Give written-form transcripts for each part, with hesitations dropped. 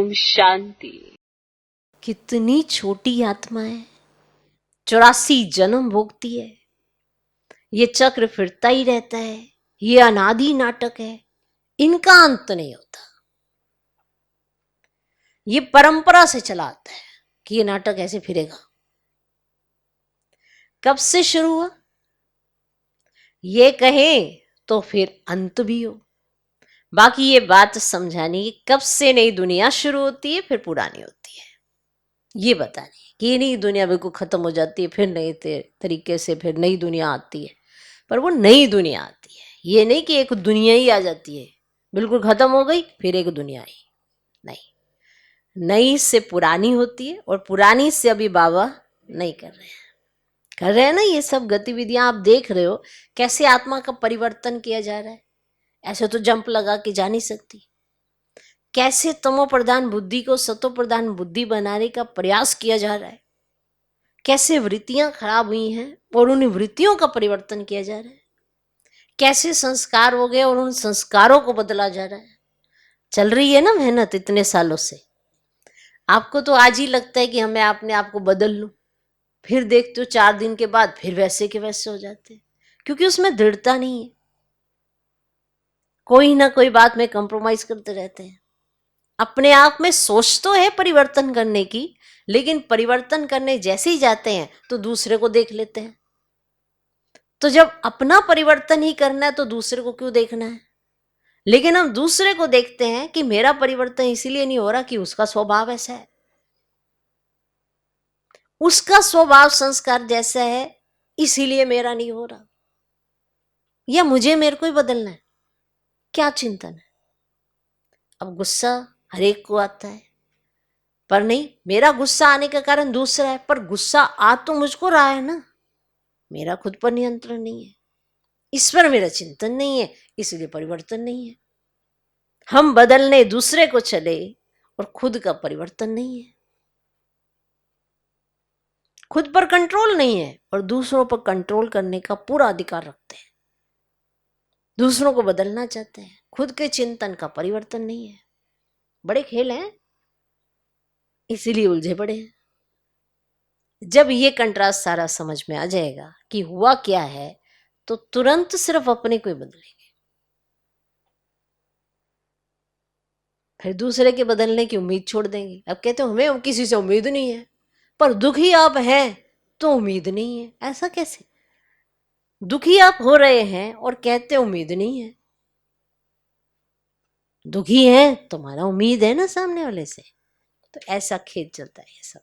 ओम शांति। कितनी छोटी आत्मा है, 84 जन्म भोगती है। ये चक्र फिरता ही रहता है, ये अनादि नाटक है, इनका अंत नहीं होता। ये परंपरा से चला आता है कि ये नाटक ऐसे फिरेगा। कब से शुरू हुआ ये कहें तो फिर अंत भी हो। बाकी ये बात समझानी कि कब से नई दुनिया शुरू होती है फिर पुरानी होती है, ये बतानी कि ये नई दुनिया बिल्कुल खत्म हो जाती है, फिर नए तरीके से फिर नई दुनिया आती है। पर वो नई दुनिया आती है, ये नहीं कि एक दुनिया ही आ जाती है, बिल्कुल खत्म हो गई फिर एक दुनिया आई। नहीं, नई से पुरानी होती है और पुरानी से अभी बाबा नहीं कर रहे हैं ना। ये सब गतिविधियां आप देख रहे हो कैसे आत्मा का परिवर्तन किया जा रहा है। ऐसे तो जंप लगा के जा नहीं सकती। कैसे तमो प्रधान बुद्धि को सतो प्रधान बुद्धि बनाने का प्रयास किया जा रहा है, कैसे वृत्तियां खराब हुई हैं और उन वृत्तियों का परिवर्तन किया जा रहा है, कैसे संस्कार हो गए और उन संस्कारों को बदला जा रहा है। चल रही है ना मेहनत इतने सालों से। आपको तो आज ही लगता है कि हमें अपने आप को बदल लूं, फिर देखते हो 4 दिन के बाद फिर वैसे के वैसे हो जाते हैं, क्योंकि उसमें दृढ़ता नहीं है। कोई ना कोई बात में कंप्रोमाइज करते रहते हैं। अपने आप में सोच तो है परिवर्तन करने की, लेकिन परिवर्तन करने जैसे ही जाते हैं तो दूसरे को देख लेते हैं। तो जब अपना परिवर्तन ही करना है तो दूसरे को क्यों देखना है। लेकिन हम दूसरे को देखते हैं कि मेरा परिवर्तन इसीलिए नहीं हो रहा कि उसका स्वभाव ऐसा है, उसका स्वभाव संस्कार जैसा है इसीलिए मेरा नहीं हो रहा, या मुझे मेरे को ही बदलना है। क्या चिंतन है। अब गुस्सा हर एक को आता है, पर नहीं, मेरा गुस्सा आने का कारण दूसरा है, पर गुस्सा आ तो मुझको रहा है ना, मेरा खुद पर नियंत्रण नहीं है, इस पर मेरा चिंतन नहीं है, इसलिए परिवर्तन नहीं है। हम बदलने दूसरे को चले और खुद का परिवर्तन नहीं है। खुद पर कंट्रोल नहीं है और दूसरों पर कंट्रोल करने का पूरा अधिकार रखते हैं। दूसरों को बदलना चाहते हैं, खुद के चिंतन का परिवर्तन नहीं है। बड़े खेल हैं, इसीलिए उलझे पड़े हैं। जब ये कंट्रास्ट सारा समझ में आ जाएगा कि हुआ क्या है, तो तुरंत सिर्फ अपने को ही बदलेंगे, फिर दूसरे के बदलने की उम्मीद छोड़ देंगे। अब कहते हो हमें किसी से उम्मीद नहीं है, पर दुखी आप हैं तो उम्मीद नहीं है। ऐसा कैसे? दुखी आप हो रहे हैं और कहते उम्मीद नहीं है। दुखी है तुम्हारा उम्मीद है ना सामने वाले से। तो ऐसा खेल चलता है ये सब।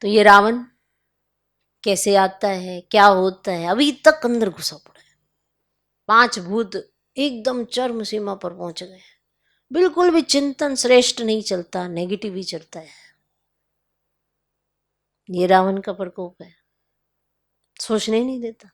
तो ये रावण कैसे आता है, क्या होता है, अभी तक अंदर घुसा पड़ा है। 5 भूत एकदम चरम सीमा पर पहुंच गए, बिल्कुल भी चिंतन श्रेष्ठ नहीं चलता, नेगेटिव ही चलता है। ये रावण का प्रकोप है, सोचने ही नहीं देता।